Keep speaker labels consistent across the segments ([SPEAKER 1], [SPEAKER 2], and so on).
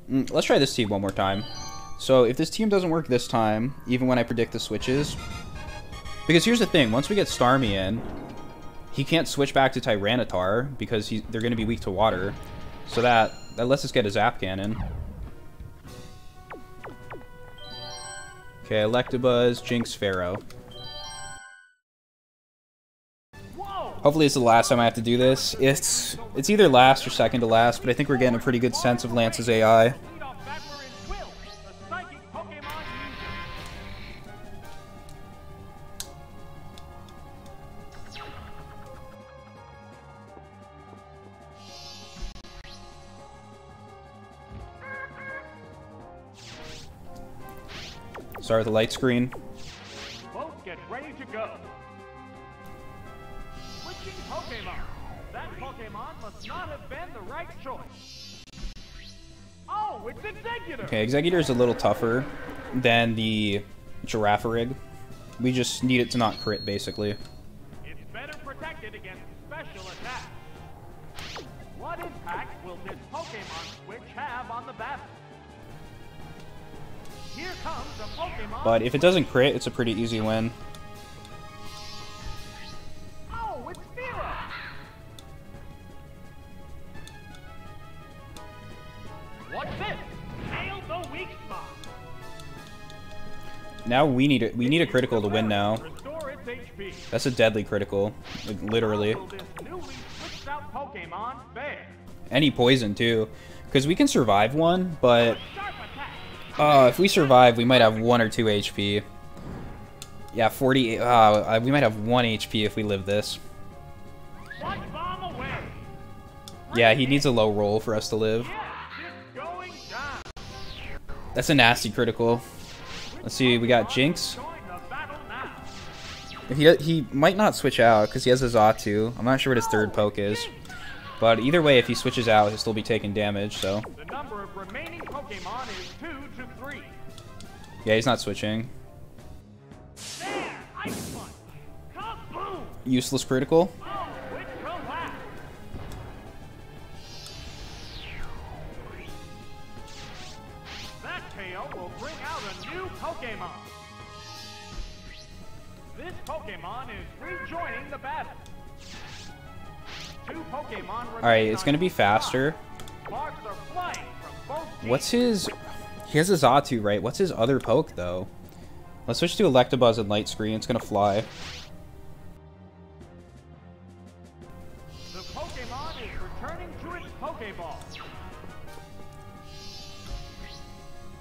[SPEAKER 1] Let's try this team one more time. So if this team doesn't work this time, even when I predict the switches... Because here's the thing, once we get Starmie in, he can't switch back to Tyranitar because they're going to be weak to water. So that lets us get a Zap Cannon. Okay, Electabuzz, Jinx, Pharaoh. Hopefully it's the last time I have to do this. It's either last or second to last, but I think we're getting a pretty good sense of Lance's AI. Start with the light screen.
[SPEAKER 2] Both get ready to go. Switching Pokemon. That Pokemon must not have been the right choice. Oh, it's Exeggutor.
[SPEAKER 1] Okay, Exeggutor is a little tougher than the Girafarig. We just need it to not crit, basically.
[SPEAKER 2] It's better protected against special attacks. What impact will this Pokemon switch have on the battle? Here comes a Pokemon.
[SPEAKER 1] But if it doesn't crit, it's a pretty easy win.
[SPEAKER 2] Oh, it's Fearow. What's this? Nail the weak spot.
[SPEAKER 1] Now we need a critical to win now.
[SPEAKER 2] Restore its HP.
[SPEAKER 1] That's a deadly critical, like, literally.
[SPEAKER 2] Will this newly switched out Pokemon fare?
[SPEAKER 1] Any poison too, because we can survive one, but
[SPEAKER 2] Sharp attack.
[SPEAKER 1] if we survive, we might have 1 or 2 HP. Yeah, 40. We might have 1 HP if we live this.
[SPEAKER 2] One bomb away.
[SPEAKER 1] Yeah, he needs a low roll for us to live.
[SPEAKER 2] Yes, it's going down.
[SPEAKER 1] That's a nasty critical. Let's see, we got Jinx.
[SPEAKER 2] Join the battle now.
[SPEAKER 1] He might not switch out because he has a Xatu. I'm not sure what his third poke is. But either way, if he switches out, he'll still be taking damage, so...
[SPEAKER 2] The number of remaining Pokemon is 2 to 3.
[SPEAKER 1] Yeah, he's not switching.
[SPEAKER 2] There! Ice Punch! Kaboom!
[SPEAKER 1] Useless critical.
[SPEAKER 2] Oh, it collapsed! That KO will bring out a new Pokemon. This Pokemon is rejoining the battle. 2 Pokemon remain.
[SPEAKER 1] Alright, it's gonna be faster.
[SPEAKER 2] Sparks are flying from both teams.
[SPEAKER 1] What's his... He has a Xatu, right? What's his other poke, though? Let's switch to Electabuzz and Light Screen. It's gonna fly.
[SPEAKER 2] The Pokemon is returning to its Pokeball.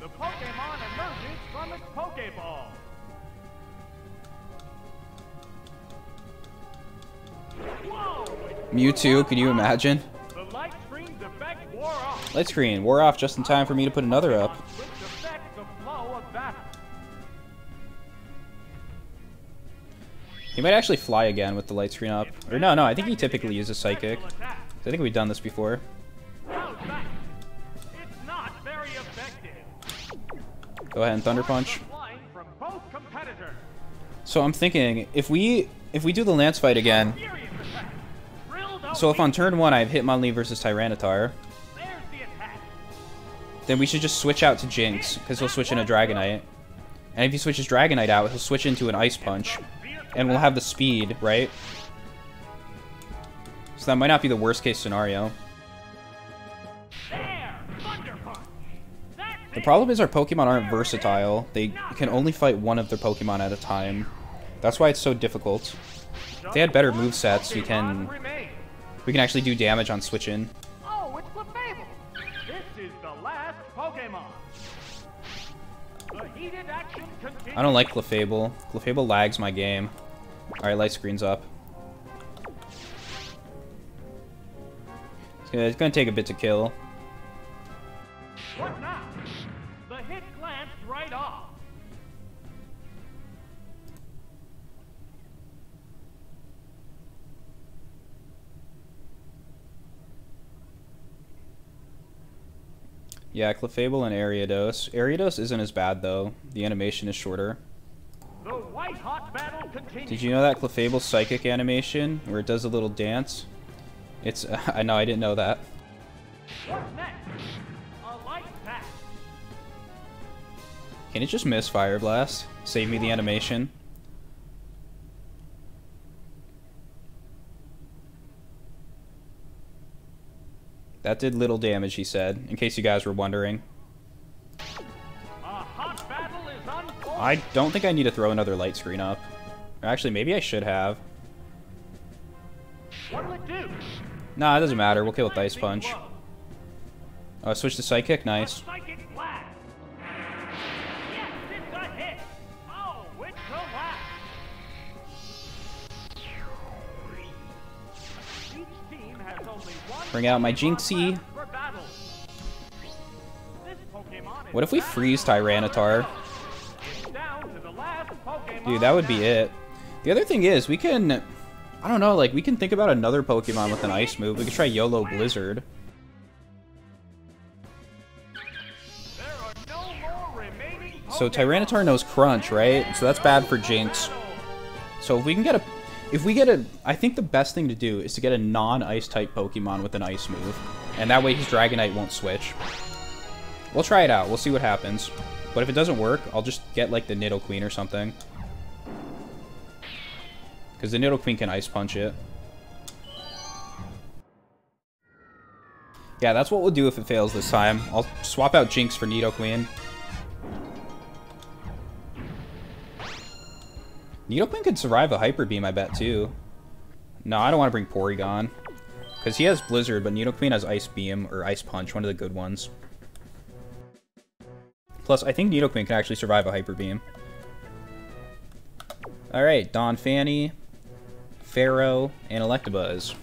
[SPEAKER 2] The Pokemon emerges from its Pokeball. Whoa!
[SPEAKER 1] Mewtwo, can you imagine?
[SPEAKER 2] The light screen's effect wore off.
[SPEAKER 1] Light Screen wore off just in time for me to put another up.
[SPEAKER 2] Which affects the flow of battle.
[SPEAKER 1] He might actually fly again with the Light Screen up. Or no, I think he typically uses Psychic. I think we've done this before.
[SPEAKER 2] How's that? It's not very effective.
[SPEAKER 1] Go ahead and Thunder Punch.
[SPEAKER 2] Flying from both competitors.
[SPEAKER 1] So I'm thinking, if we do the Lance fight again,
[SPEAKER 2] Furious attack. Drilled out
[SPEAKER 1] so if on turn 1 I have Hitmonlee versus Tyranitar,
[SPEAKER 2] There's the attack.
[SPEAKER 1] then we should just switch out to Jinx, because he'll switch in a Dragonite. And if he switches Dragonite out, he'll switch into an Ice Punch. And we'll have the speed, right? So that might not be the worst case scenario.
[SPEAKER 2] There! Thunder Punch. That's
[SPEAKER 1] The
[SPEAKER 2] it.
[SPEAKER 1] problem is our Pokemon aren't versatile. They can only fight one of their Pokemon at a time. That's why it's so difficult. If they had better movesets, we can actually do damage on switch-in.
[SPEAKER 2] Oh, it's Clefable. This is the last Pokemon. The heated action continues.
[SPEAKER 1] I don't like Clefable. Clefable lags my game. Alright, Light Screen's up. It's gonna take a bit to kill.
[SPEAKER 2] What now? The hit glanced right off.
[SPEAKER 1] Yeah, Clefable and Ariados. Ariados isn't as bad, though. The animation is shorter.
[SPEAKER 2] The white-hot battle continues.
[SPEAKER 1] Did you know that Clefable's Psychic animation, where it does a little dance? It's... I know, I didn't know that.
[SPEAKER 2] What's next? A light pack.
[SPEAKER 1] Can it just miss Fire Blast? Save me the animation. That did little damage, he said, in case you guys were wondering. I don't think I need to throw another light screen up. Actually, maybe I should have.
[SPEAKER 2] What'll it do?
[SPEAKER 1] Nah, it doesn't matter. We'll kill with Ice Punch. Oh, switch to Psychic? Nice.
[SPEAKER 2] Psychic Blast. Yes, it's a hit. Oh, it's a blast. Each team has only one
[SPEAKER 1] Bring out my
[SPEAKER 2] Pokemon
[SPEAKER 1] Jinxie.
[SPEAKER 2] left for battle. This Pokemon is
[SPEAKER 1] What if we freeze Tyranitar?
[SPEAKER 2] It's down to the last Pokemon
[SPEAKER 1] Dude, that would be
[SPEAKER 2] now.
[SPEAKER 1] it. The other thing is, we can... I don't know, like, we can think about another Pokemon with an Ice move. We could try YOLO Blizzard.
[SPEAKER 2] There are no more remaining
[SPEAKER 1] So
[SPEAKER 2] Pokemon.
[SPEAKER 1] Tyranitar knows Crunch, right? So that's bad for Jinx. So if we can get a... I think the best thing to do is to get a non-Ice type Pokemon with an Ice move. And that way his Dragonite won't switch. We'll try it out. We'll see what happens. But if it doesn't work, I'll just get, like, the Nidoqueen or something. Because the Nidoqueen can Ice Punch it. Yeah, that's what we'll do if it fails this time. I'll swap out Jinx for Nidoqueen. Nidoqueen could survive a Hyper Beam, I bet, too. No, I don't want to bring Porygon. Because he has Blizzard, but Nidoqueen has Ice Beam, or Ice Punch, one of the good ones. Plus, I think Nidoqueen can actually survive a Hyper Beam. Alright, Donphanny, Pharaoh, and Electabuzz.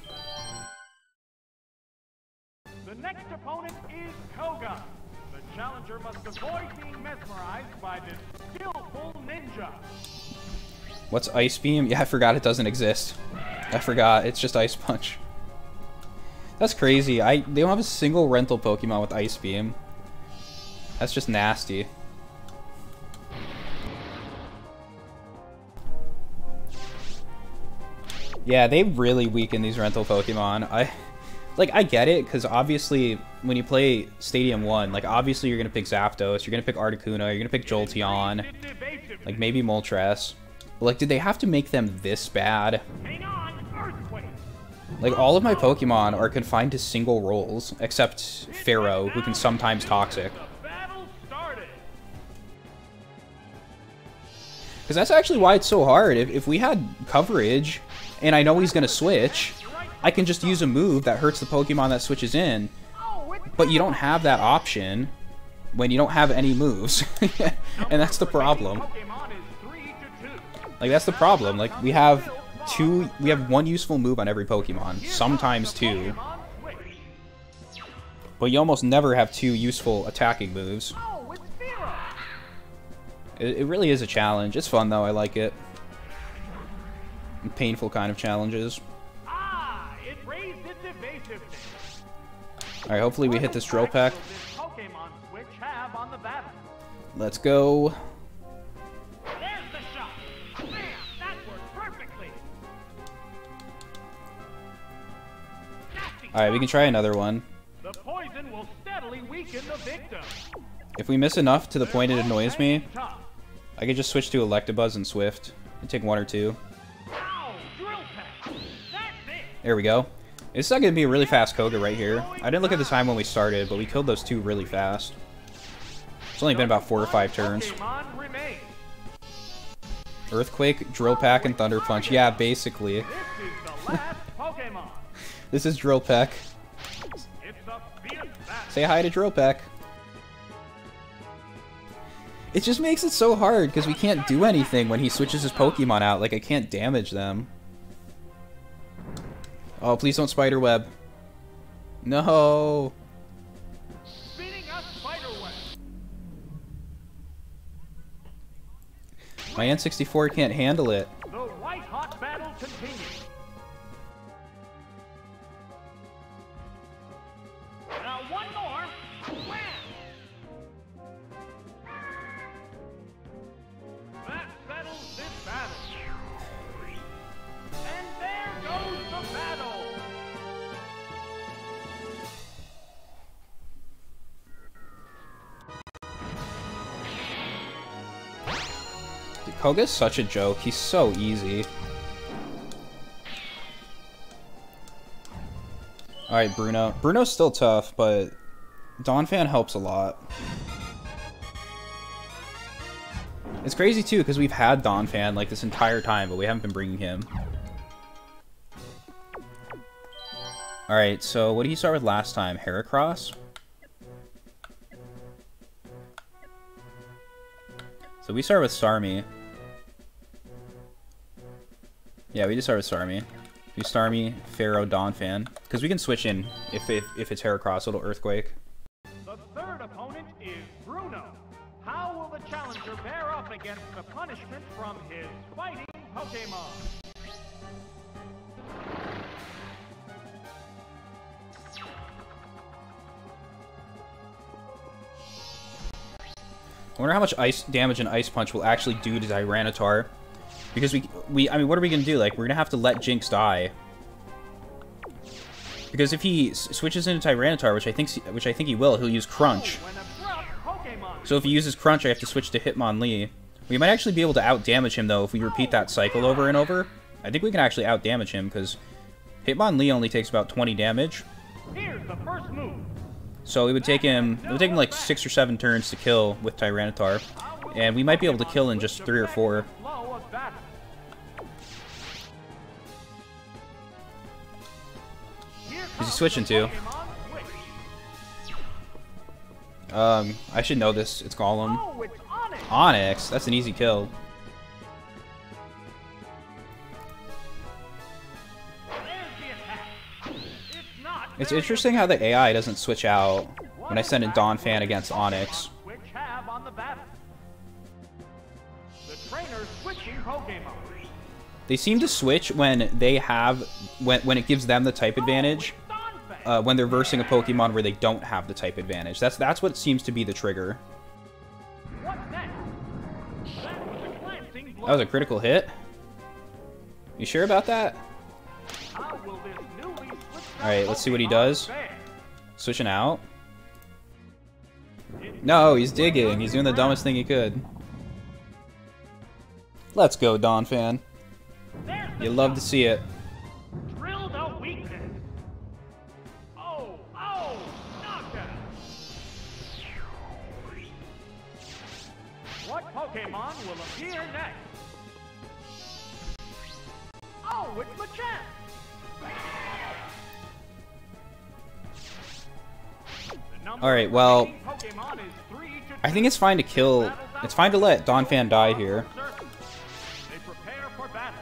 [SPEAKER 2] The next opponent is Koga. The challenger must avoid being mesmerized by this skillful ninja.
[SPEAKER 1] What's Ice Beam? Yeah, I forgot it doesn't exist. I forgot, it's just Ice Punch. That's crazy. They don't have a single rental Pokemon with Ice Beam. That's just nasty. Yeah, they really weaken these rental Pokemon. I get it, because obviously, when you play Stadium 1, like, obviously you're going to pick Zapdos, you're going to pick Articuno, you're going to pick Jolteon, like, maybe Moltres. But, like, did they have to make them this bad?
[SPEAKER 2] Hang on, Earthquake.
[SPEAKER 1] Like, all of my Pokemon are confined to single roles, except Pharaoh, who can sometimes Toxic.
[SPEAKER 2] The battle started.
[SPEAKER 1] Because that's actually why it's so hard. If we had coverage, and I know he's going to switch, I can just use a move that hurts the Pokemon that switches in. But you don't have that option when you don't have any moves. And that's the problem.
[SPEAKER 2] Pokemon is 3-2.
[SPEAKER 1] Like, that's the problem. Like, we have one useful move on every Pokemon. Sometimes two.
[SPEAKER 2] Pokemon switch.
[SPEAKER 1] But you almost never have two useful attacking moves.
[SPEAKER 2] Oh, it's Pharaoh.
[SPEAKER 1] It really is a challenge. It's fun, though. I like it. Painful kind of challenges.
[SPEAKER 2] Ah, it raised its evasiveness.
[SPEAKER 1] Alright, hopefully we hit this Drill Peck.
[SPEAKER 2] What effect will this Pokemon switch have on the battle?
[SPEAKER 1] Let's go.
[SPEAKER 2] There's the shot. Bam! That worked perfectly. Nasty
[SPEAKER 1] Alright, we can try another one.
[SPEAKER 2] The poison will steadily weaken the victim.
[SPEAKER 1] If we miss enough to the point it annoys me,
[SPEAKER 2] Tough.
[SPEAKER 1] I could just switch to Electabuzz and Swift. And take one or two.
[SPEAKER 2] Ow, drill peck. That's it.
[SPEAKER 1] There we go. This is going to be a really fast Koga right here. I didn't look at the time when we started, but we killed those two really fast. It's only been about 4 or 5 turns.
[SPEAKER 2] Pokemon remains.
[SPEAKER 1] Earthquake, Drill Peck, and Thunder Punch. Yeah, basically.
[SPEAKER 2] This is the last Pokemon.
[SPEAKER 1] This is Drill Peck.
[SPEAKER 2] It's a fierce battle.
[SPEAKER 1] Say hi to Drill Peck. It just makes it so hard, because we can't do anything when he switches his Pokemon out. Like, I can't damage them. Oh, please don't Spiderweb. No.
[SPEAKER 2] Spinning a spiderweb.
[SPEAKER 1] My N64 can't handle it.
[SPEAKER 2] The white-hot battle continues. Now one more. Wham! That settles this battle. And there goes the battle.
[SPEAKER 1] Koga's such a joke. He's so easy. Alright, Bruno. Bruno's still tough, but Donphan helps a lot. It's crazy, too, because we've had Donphan, like, this entire time, but we haven't been bringing him. Alright, so what did he start with last time? Heracross? So we start with Starmie. Yeah, we just start with Starmie. We Starmie, Pharaoh, Donphan. Because we can switch in if it's Heracross, it'll Earthquake.
[SPEAKER 2] The third opponent is Bruno. How will the challenger bear up against the punishment from his fighting Pokemon?
[SPEAKER 1] I wonder how much ice damage an Ice Punch will actually do to Tyranitar. Because I mean, what are we gonna do? Like, we're gonna have to let Jinx die. Because if he switches into Tyranitar, which I think he will, he'll use Crunch. So if he uses Crunch, I have to switch to Hitmonlee. We might actually be able to out-damage him, though, if we repeat that cycle over and over. I think we can actually out-damage him, because Hitmonlee only takes about 20 damage.
[SPEAKER 2] Here's the first move.
[SPEAKER 1] So it would take him like 6 or 7 turns to kill with Tyranitar. And we might be able to kill in just 3 or 4. Who's he switching to? I should know this. It's Golem. Onix. That's an easy kill. It's interesting how the AI doesn't switch out when I send in Donphan against Onix. They seem to switch when they have when it gives them the type advantage. When they're versing a Pokemon where they don't have the type advantage. That's what seems to be the trigger. That was a critical hit. You sure about that? Alright, let's see what he does. Switching out. No, he's digging. He's doing the dumbest thing he could. Let's go, Donphan. You love to see it.
[SPEAKER 2] What Pokemon will appear next? Oh, it's Machamp!
[SPEAKER 1] Alright, well, I think it's fine to kill. It's fine to let Donphan die here.
[SPEAKER 2] They prepare for battle.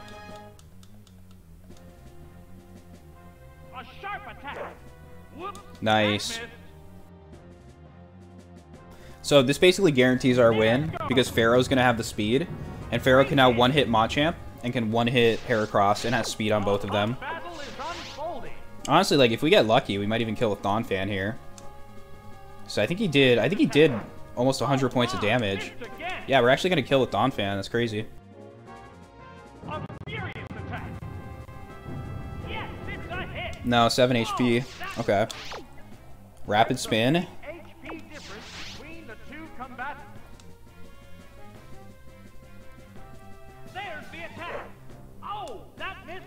[SPEAKER 2] A sharp attack. Whoops,
[SPEAKER 1] nice. So this basically guarantees our win because Pharaoh's gonna have the speed, and Pharaoh can now one-hit Machamp and can one-hit Heracross and has speed on both of them. Honestly, like if we get lucky, we might even kill with Donphan here. So I think he did almost 100 points of damage. Yeah, we're actually gonna kill with Donphan. That's crazy. No, 7 HP. Okay. Rapid Spin.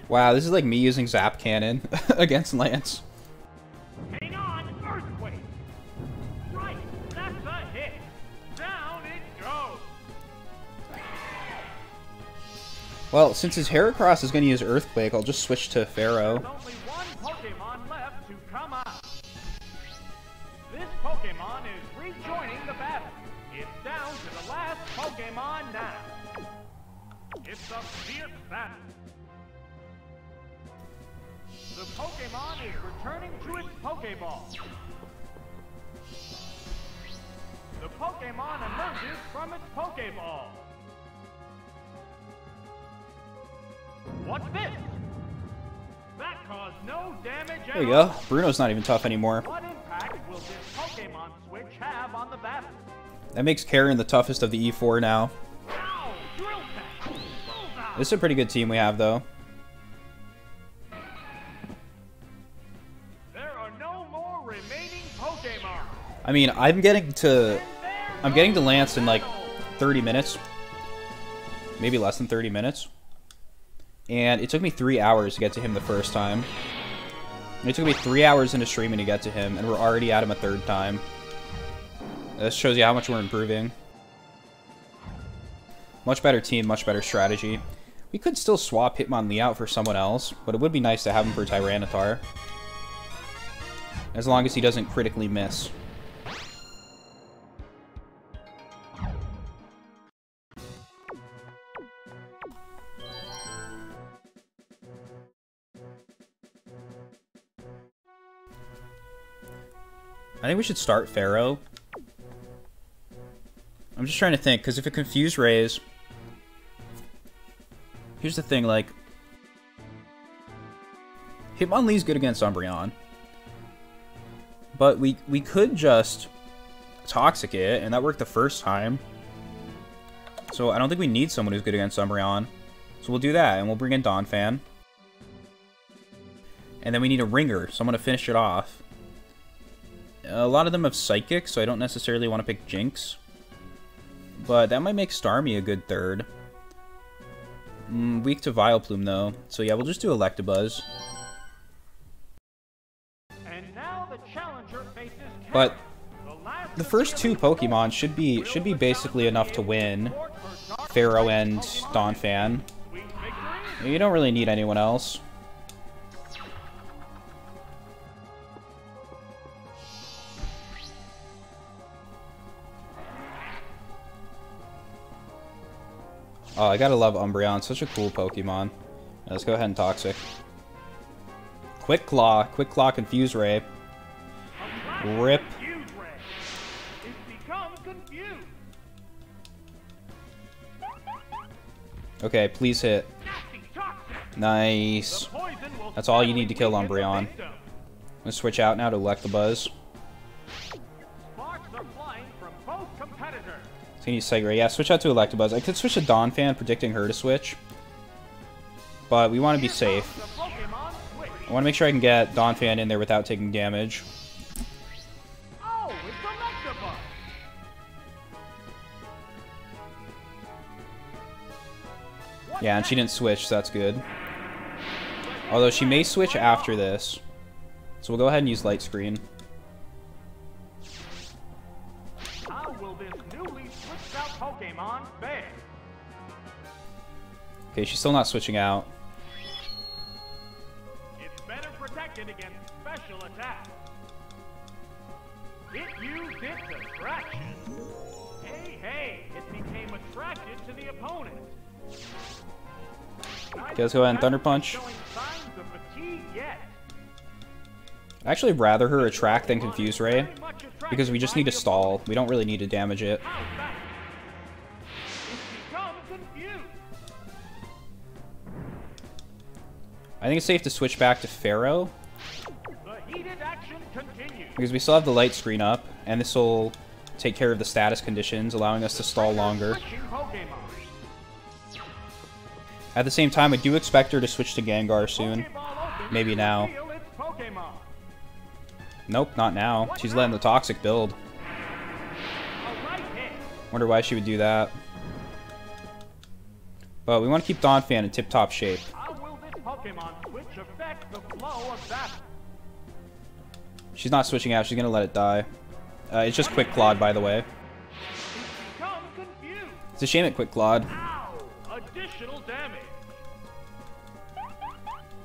[SPEAKER 1] Wow, this is like me using Zap Cannon against Lance.
[SPEAKER 2] Hang on, Earthquake. Right, that's a hit. Down it goes.
[SPEAKER 1] Well, since his Heracross is going to use Earthquake, I'll just switch to Pharaoh.
[SPEAKER 2] There's only one Pokemon left to come out. This Pokemon is rejoining the battle. It's down to the last Pokemon now. It's a fierce battle. The Pokemon is returning to its Pokeball. The Pokemon emerges from its Pokeball. What's this? That caused no damage at all.
[SPEAKER 1] There you go. Bruno's not even tough anymore.
[SPEAKER 2] What impact will this Pokemon switch have on the battle?
[SPEAKER 1] That makes Karen the toughest of the E4 now.
[SPEAKER 2] Ow! Drill tech! Bullseye!
[SPEAKER 1] This is a pretty good team we have, though. I mean, I'm getting to Lance in like 30 minutes. maybe less than 30 minutes. And it took me 3 hours to get to him the first time. And it took me 3 hours into streaming to get to him, and we're already at him a third time. This shows you how much we're improving. Much better team, much better strategy. We could still swap Hitmonlee out for someone else, but it would be nice to have him for Tyranitar. As long as he doesn't critically miss. I think we should start Pharaoh. I'm just trying to think, because if it Confuse Rays... Here's the thing, like... Hitmonlee's good against Umbreon. But we could just Toxic it, and that worked the first time. So I don't think we need someone who's good against Umbreon. So we'll do that, and we'll bring in Donphan. And then we need a Ringer, someone to finish it off. A lot of them have Psychic, so I don't necessarily want to pick Jinx. But that might make Starmie a good third. Weak to Vileplume, though. So yeah, we'll just do Electabuzz.
[SPEAKER 2] And now the challenger faces
[SPEAKER 1] But the first two Pokemon should be basically enough to win. Pharaoh and Donphan. You don't really need anyone else. Oh, I gotta love Umbreon. Such a cool Pokemon. Let's go ahead and Toxic. Quick Claw. Quick Claw Confuse Ray. Rip. Okay, please hit. Nice. That's all you need to kill Umbreon. Let's switch out now to Electabuzz. Can you Segray? Yeah, switch out to Electabuzz. I could switch to Donphan, predicting her to switch. But we want to be safe. I want to make sure I can get Donphan in there without taking damage. Yeah, and she didn't switch, so that's good. Although she may switch after this. So we'll go ahead and use Light Screen. Okay, she's still not switching out.
[SPEAKER 2] It's better protected against special attacks. It used its attraction. Hey, it became attracted to the opponent.
[SPEAKER 1] Okay, let's go ahead and Thunder Punch. I'd actually rather her attract than Confuse Ray, because we just need to stall. We don't really need to damage it. I think it's safe to switch back to Pharaoh, because we still have the Light Screen up, and this will take care of the status conditions, allowing us to stall longer. At the same time, I do expect her to switch to Gengar soon. Maybe now. Nope, not now. She's letting the Toxic build. Wonder why she would do that. But we want to keep Donphan in tip-top shape. She's not switching out. She's going to let it die. It's just Quick Clawed, by the way. It's a shame it Quick Clawed.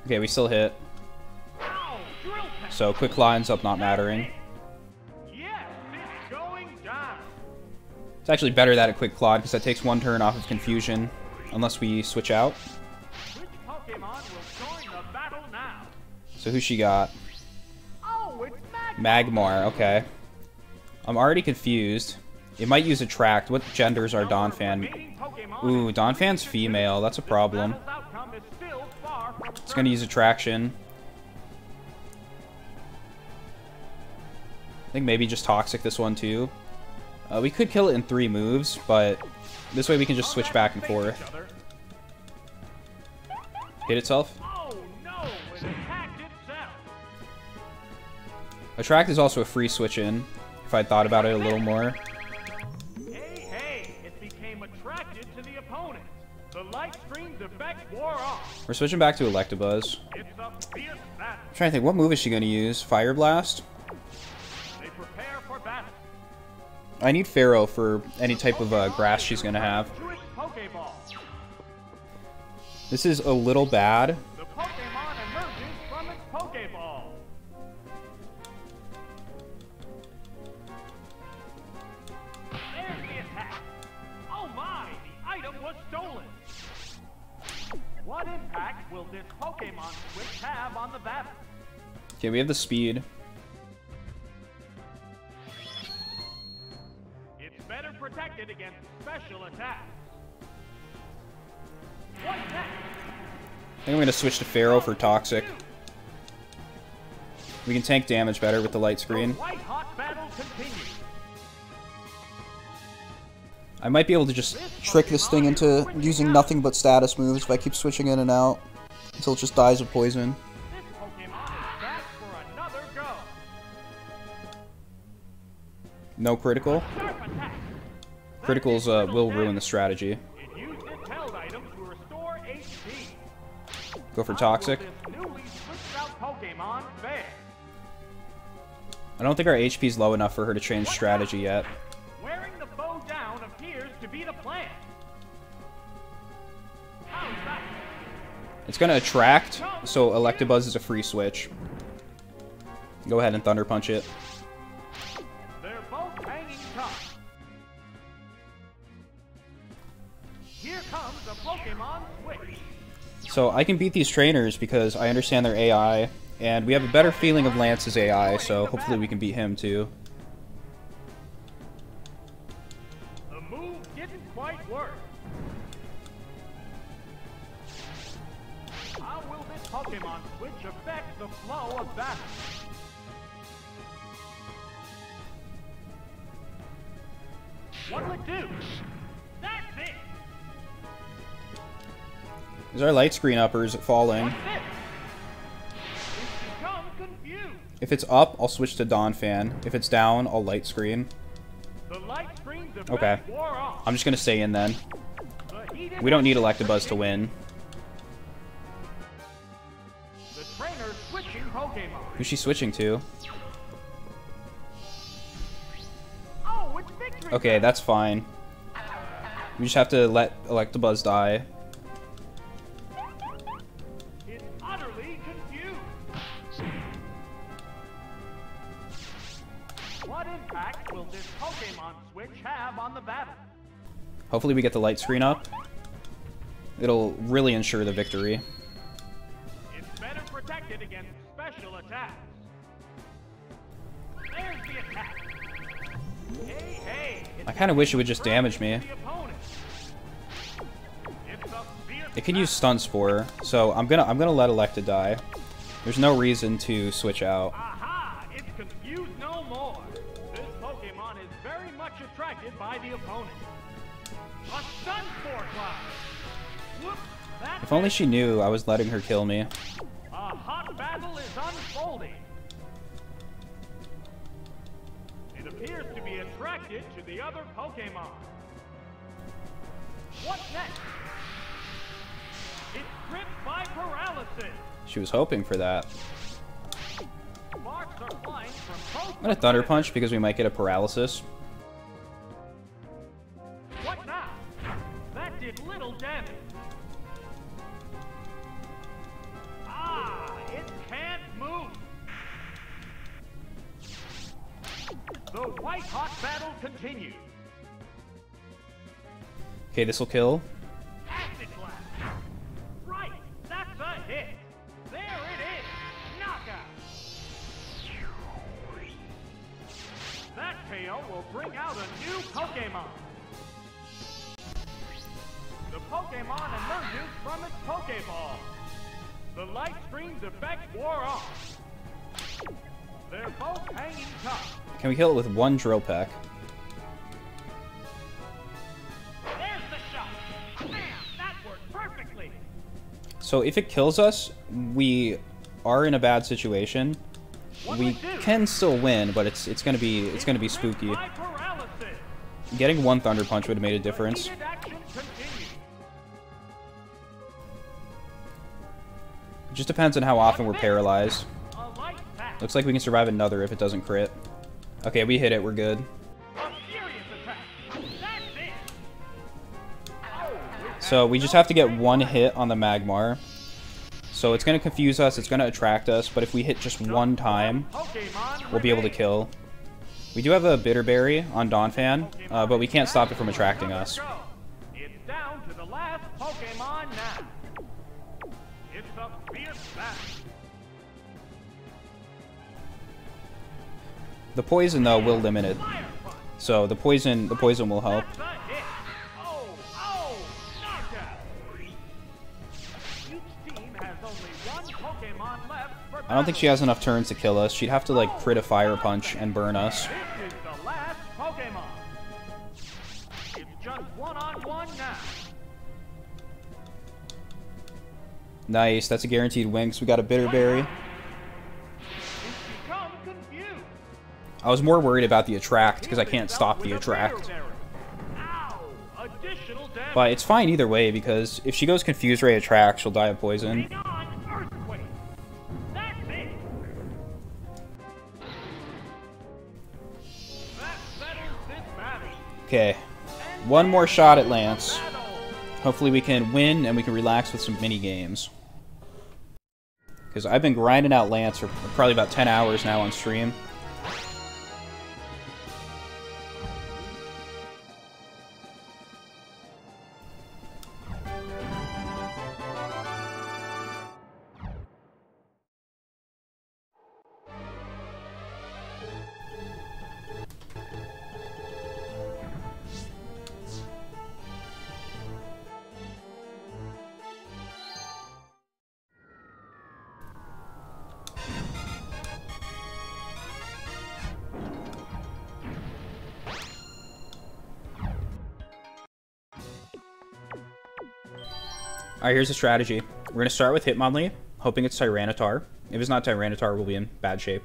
[SPEAKER 1] Okay, we still hit. So Quick Claw ends up not mattering. It's actually better that it Quick Clawed, because that takes one turn off of Confusion, unless we switch out. So who she got? Magmar, okay. I'm already confused. It might use Attract. What genders are Donphan? Ooh, Donphan's female. That's a problem. It's gonna use Attraction. I think maybe just Toxic this one too. We could kill it in 3 moves, but this way we can just switch back and forth. Hit itself? Attract is also a free switch in, if I'd thought about it a little more.
[SPEAKER 2] Hey, it became attracted to the opponent. The light stream's effect wore off.
[SPEAKER 1] We're switching back to Electabuzz.
[SPEAKER 2] It's a fierce battle.
[SPEAKER 1] I'm trying to think, what move is she going to use? Fire Blast?
[SPEAKER 2] They prepare for battle.
[SPEAKER 1] I need Pharaoh for any type of grass she's going to have.
[SPEAKER 2] To its Pokeball.
[SPEAKER 1] This is a little bad.
[SPEAKER 2] The Pokemon emerges from its Pokeball. There's the attack. Oh my, the item was stolen. What impact will this Pokemon switch have on the battle?
[SPEAKER 1] Okay, we have the speed.
[SPEAKER 2] It's better protected against special attacks. What's next?
[SPEAKER 1] I think I'm going to switch to Pharaoh for Toxic. We can tank damage better with the light screen.
[SPEAKER 2] The white-hot battle continues.
[SPEAKER 1] I might be able to just trick this thing into using nothing but status moves if I keep switching in and out until it just dies of poison.
[SPEAKER 2] This Pokemon is back for another go.
[SPEAKER 1] No critical.
[SPEAKER 2] Sharp attack.
[SPEAKER 1] Criticals will ruin the strategy.
[SPEAKER 2] It used its held item to restore HP.
[SPEAKER 1] Go for
[SPEAKER 2] How
[SPEAKER 1] Toxic.
[SPEAKER 2] will this newly switched out Pokemon fare?
[SPEAKER 1] I don't think our HP's low enough for her to change strategy yet.
[SPEAKER 2] Wearing the bow down appears to be the plan. How's that?
[SPEAKER 1] It's going to attract, so Electabuzz is a free switch. Go ahead and Thunder Punch it.
[SPEAKER 2] They're both hanging tough. Here comes a Pokemon switch.
[SPEAKER 1] So I can beat these trainers because I understand their AI, and we have a better feeling of Lance's AI, so hopefully we can beat him too.
[SPEAKER 2] The move didn't quite work. How will this Pokemon switch affect the flow of battle? What'll it do? That's it!
[SPEAKER 1] Is our light screen up or is it falling?
[SPEAKER 2] What's this? It's become confused.
[SPEAKER 1] If it's up, I'll switch to Donphan. If it's down, I'll light screen.
[SPEAKER 2] The light screen's effect
[SPEAKER 1] Okay.
[SPEAKER 2] wore off.
[SPEAKER 1] I'm just going to stay in then.
[SPEAKER 2] The heated
[SPEAKER 1] We don't need Electabuzz to win.
[SPEAKER 2] The trainer's switching Pokemon.
[SPEAKER 1] Who's she switching to?
[SPEAKER 2] Oh, it's victory!
[SPEAKER 1] Okay, that's fine. We just have to let Electabuzz die.
[SPEAKER 2] It's utterly confused. What impact will this Pokemon switch have on the battle?
[SPEAKER 1] Hopefully we get the light screen up. It'll really ensure the victory.
[SPEAKER 2] It's better protected against special attacks. There's the attack. Hey, hey!
[SPEAKER 1] I kind of wish it would just damage me.
[SPEAKER 2] The opponent. It's a fierce
[SPEAKER 1] It can use Stun Spore, so I'm gonna let Electa die. There's no reason to switch out.
[SPEAKER 2] Aha! It's confused no more. This Pokemon is very much attracted by the opponent. A Stun Spore Cloud. Whoops! That's
[SPEAKER 1] If only
[SPEAKER 2] it.
[SPEAKER 1] she knew I was letting her kill me.
[SPEAKER 2] A hot battle is unfolding. It appears to be attracted to the other Pokemon. What's next? It's gripped by paralysis.
[SPEAKER 1] She was hoping for that.
[SPEAKER 2] Sparks are flying from both.
[SPEAKER 1] I'm gonna Thunder Punch because we might get a paralysis.
[SPEAKER 2] What now? That did little damage. Ah, it can't move. The white-hot battle continues.
[SPEAKER 1] Okay, this will kill.
[SPEAKER 2] Acid Blast. Right, that's a hit. There it is. Knockout. That KO will bring out a new Pokemon. The Pokemon emerges from its Pokeball. The light screen's effect wore off. They're both hanging tough.
[SPEAKER 1] Can we kill it with one Drill Peck?
[SPEAKER 2] There's the shot. Bam! That worked perfectly.
[SPEAKER 1] So if it kills us, we are in a bad situation. We can still win, but it's gonna be spooky.
[SPEAKER 2] By paralysis.
[SPEAKER 1] Getting one Thunder Punch would have made a difference.
[SPEAKER 2] Heated action continues.
[SPEAKER 1] It just depends on how often we're paralyzed.
[SPEAKER 2] A light attack.
[SPEAKER 1] Looks like we can survive another if it doesn't crit. Okay, we hit it. We're good.
[SPEAKER 2] A furious attack. That's it.
[SPEAKER 1] So we just have to get one hit on the Magmar. So it's going to confuse us. It's going to attract us. But if we hit just one time,
[SPEAKER 2] Pokemon
[SPEAKER 1] we'll be able to kill. We do have a Bitterberry on Donphan, but we can't stop it from attracting us.
[SPEAKER 2] go. It's down to the last Pokemon now. It's a fierce battle.
[SPEAKER 1] The poison though will limit it.
[SPEAKER 2] Fire punch.
[SPEAKER 1] So the poison will help.
[SPEAKER 2] That's a hit. Oh, knockout. Each team has only one Pokemon left for
[SPEAKER 1] I don't think she has enough turns to kill us. She'd have to like crit a fire punch and burn us.
[SPEAKER 2] This is the last Pokemon. It's just one-on-one now.
[SPEAKER 1] Nice, that's a guaranteed win because we got a Bitterberry.
[SPEAKER 2] It's become confused.
[SPEAKER 1] I was more worried about the attract because I can't stop the attract.
[SPEAKER 2] Ow! Additional damage.
[SPEAKER 1] But it's fine either way because if she goes Confuse Ray attract, she'll die of poison.
[SPEAKER 2] Hang on, Earthquake. That's it. That settles this battle.
[SPEAKER 1] Okay, one more shot at Lance.
[SPEAKER 2] Battle.
[SPEAKER 1] Hopefully we can win and we can relax with some mini games. Because I've been grinding out Lance for probably about 10 hours now on stream. Alright, here's the strategy. We're going to start with Hitmonlee, hoping it's Tyranitar. If it's not Tyranitar, we'll be in bad shape.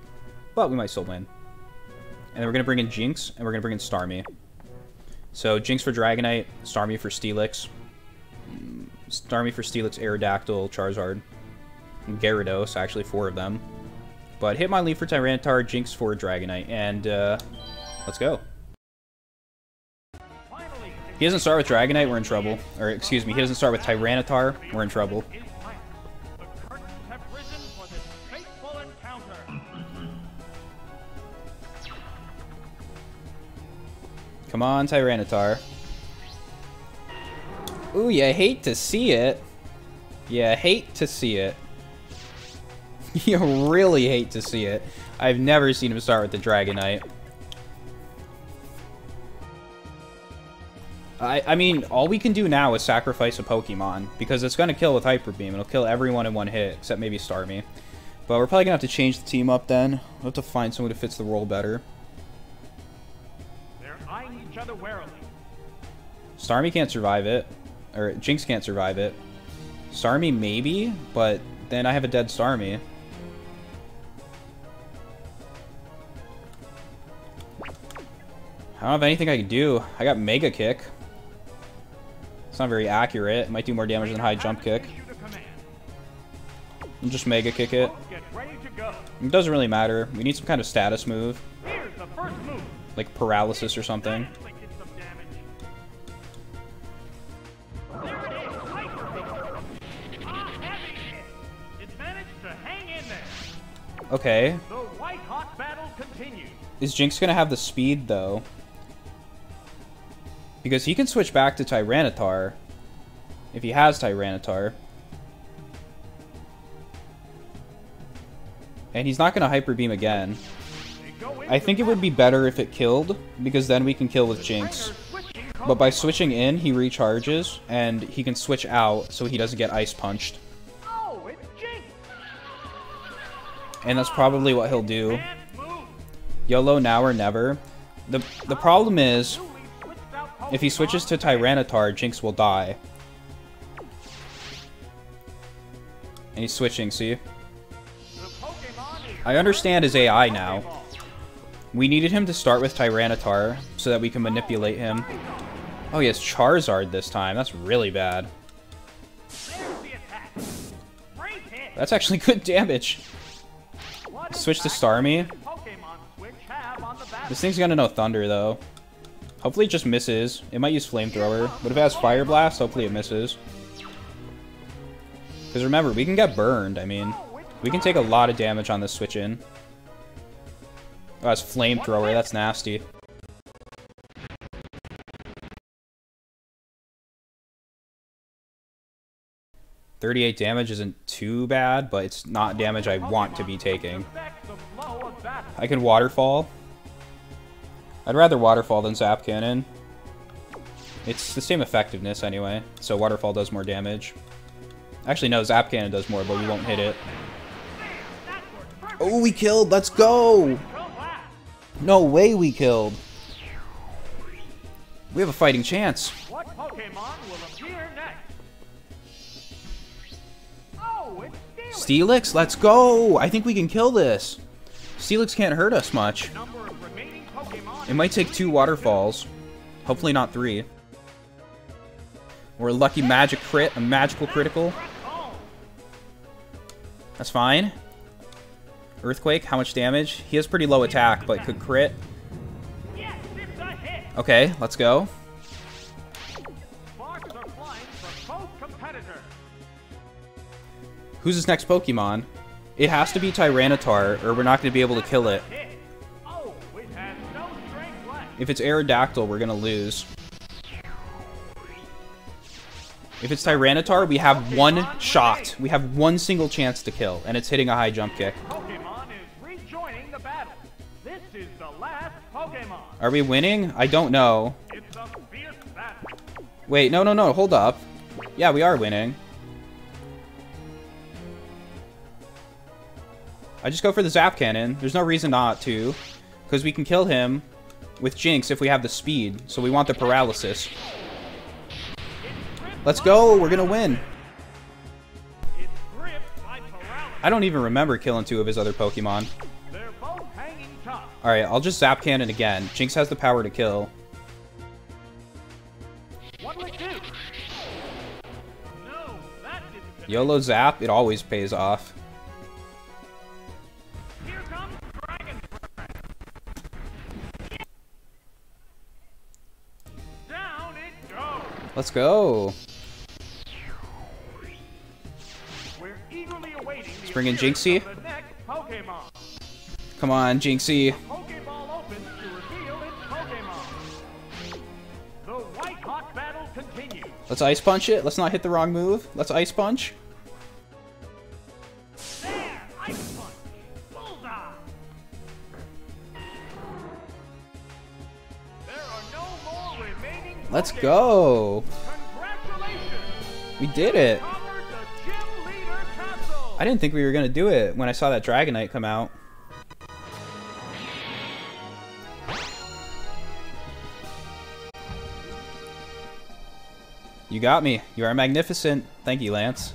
[SPEAKER 1] But we might still win. And then we're going to bring in Jinx, and we're going to bring in Starmie. So, Jinx for Dragonite, Starmie for Steelix. Starmie for Steelix, Aerodactyl, Charizard. And Gyarados, actually 4 of them. But Hitmonlee for Tyranitar, Jinx for Dragonite, and let's go.
[SPEAKER 2] Finally,
[SPEAKER 1] He doesn't start with Dragonite, we're in trouble. Or, excuse me, he doesn't start with Tyranitar, we're in trouble.
[SPEAKER 2] is time. The curtains have risen for this fateful encounter.
[SPEAKER 1] Come on, Tyranitar. Ooh, you hate to see it. You hate to see it. You really hate to see it. I've never seen him start with the Dragonite. I mean, all we can do now is sacrifice a Pokemon, because it's going to kill with Hyper Beam. It'll kill everyone in one hit, except maybe Starmie. But we're probably going to have to change the team up then. We'll have to find someone who fits the role better.
[SPEAKER 2] They're eyeing each other warily.
[SPEAKER 1] Starmie can't survive it. Or Jinx can't survive it. Starmie maybe, but then I have a dead Starmie. I don't have anything I can do. I got Mega Kick. It's not very accurate. It might do more damage than High Jump Kick.
[SPEAKER 2] Issue to command.
[SPEAKER 1] I'll just Mega Kick it.
[SPEAKER 2] Both get ready to go.
[SPEAKER 1] It doesn't really matter. We need some kind of status move.
[SPEAKER 2] Here's the first move.
[SPEAKER 1] Like Paralysis or something.
[SPEAKER 2] Actually did some damage. There it is. Hyper Beam. A heavy hit. It managed to hang in there.
[SPEAKER 1] Okay.
[SPEAKER 2] The white-hot battle continues.
[SPEAKER 1] Is Jinx gonna have the speed, though? Because he can switch back to Tyranitar. If he has Tyranitar. And he's not gonna Hyper Beam again.
[SPEAKER 2] They go
[SPEAKER 1] I think it would be better if it killed, because then we can kill with Jinx. But by switching in, he recharges, and he can switch out so he doesn't get Ice Punched.
[SPEAKER 2] Oh, it's Jinx.
[SPEAKER 1] And that's probably what he'll do.
[SPEAKER 2] Can't move.
[SPEAKER 1] YOLO now or never. The problem is,
[SPEAKER 2] Newly switched out
[SPEAKER 1] if he switches to Tyranitar, Jinx will die. And he's switching, see?
[SPEAKER 2] The Pokemon is
[SPEAKER 1] I understand his AI now. We needed him to start with Tyranitar so that we can manipulate him. Oh, he has Charizard this time. That's really bad.
[SPEAKER 2] There's the attack. Great hit.
[SPEAKER 1] That's actually good damage. Switch to Starmie. This thing's gonna know Thunder, though. Hopefully it just misses. It might use Flamethrower. But if it has Fire Blast, hopefully it misses. Because remember, we can get burned. I mean, we can take a lot of damage on this switch in. Oh, it's Flamethrower. That's nasty. $38 damage isn't too bad, but it's not damage I want to be taking. I can Waterfall. I'd rather Waterfall than Zap Cannon. It's the same effectiveness anyway, so Waterfall does more damage. Actually, no, Zap Cannon does more, but we won't hit it. Oh, we killed! Let's go! No way we killed. We have a fighting chance.
[SPEAKER 2] What Pokemon will appear next? Oh, it's Steelix.
[SPEAKER 1] Steelix, let's go! I think we can kill this. Steelix can't hurt us much. It might take 2 waterfalls. Hopefully not 3. Or a lucky magic crit, a magical critical. That's fine. Earthquake, how much damage? He has pretty low attack, but could crit. Okay, let's go. Who's his next Pokemon? It has to be Tyranitar, or we're not going to be able to kill it. If it's Aerodactyl, we're going to lose. If it's Tyranitar, we have 1 shot. We have 1 single chance to kill, and it's hitting a high jump kick.
[SPEAKER 2] Pokemon is rejoining the battle. This is the last Pokemon.
[SPEAKER 1] Are we winning? I don't know.
[SPEAKER 2] It's a fierce battle.
[SPEAKER 1] Wait, no, hold up. Yeah, we are winning. I just go for the Zap Cannon. There's no reason not to, because we can kill him with Jinx if we have the speed, so we want the paralysis. Let's go, we're gonna win. I don't even remember killing 2 of his other Pokemon.
[SPEAKER 2] They're both hanging tough.
[SPEAKER 1] Alright, I'll just Zap Cannon again. Jinx has the power to kill.
[SPEAKER 2] What'll it do? No, that didn't.
[SPEAKER 1] YOLO Zap, it always pays off.
[SPEAKER 2] Here comes Dragon Breath. Down it goes.
[SPEAKER 1] Let's go.
[SPEAKER 2] We're eagerly awaiting the
[SPEAKER 1] Bring in
[SPEAKER 2] appearance
[SPEAKER 1] Jinxie.
[SPEAKER 2] of the next Pokemon.
[SPEAKER 1] Come on, Jinxie.
[SPEAKER 2] Pokeball opens to reveal its Pokemon. The White Hawk battle continues.
[SPEAKER 1] Let's Ice Punch it. Let's not hit the wrong move. Let's Ice Punch.
[SPEAKER 2] There! Ice Punch! Bullseye! There are no more remaining
[SPEAKER 1] Let's
[SPEAKER 2] Pokemon.
[SPEAKER 1] go.
[SPEAKER 2] Congratulations!
[SPEAKER 1] We did it.
[SPEAKER 2] Covered the Gym Leader Castle!
[SPEAKER 1] I didn't think we were going to do it when I saw that Dragonite come out. You got me. You are magnificent. Thank you, Lance.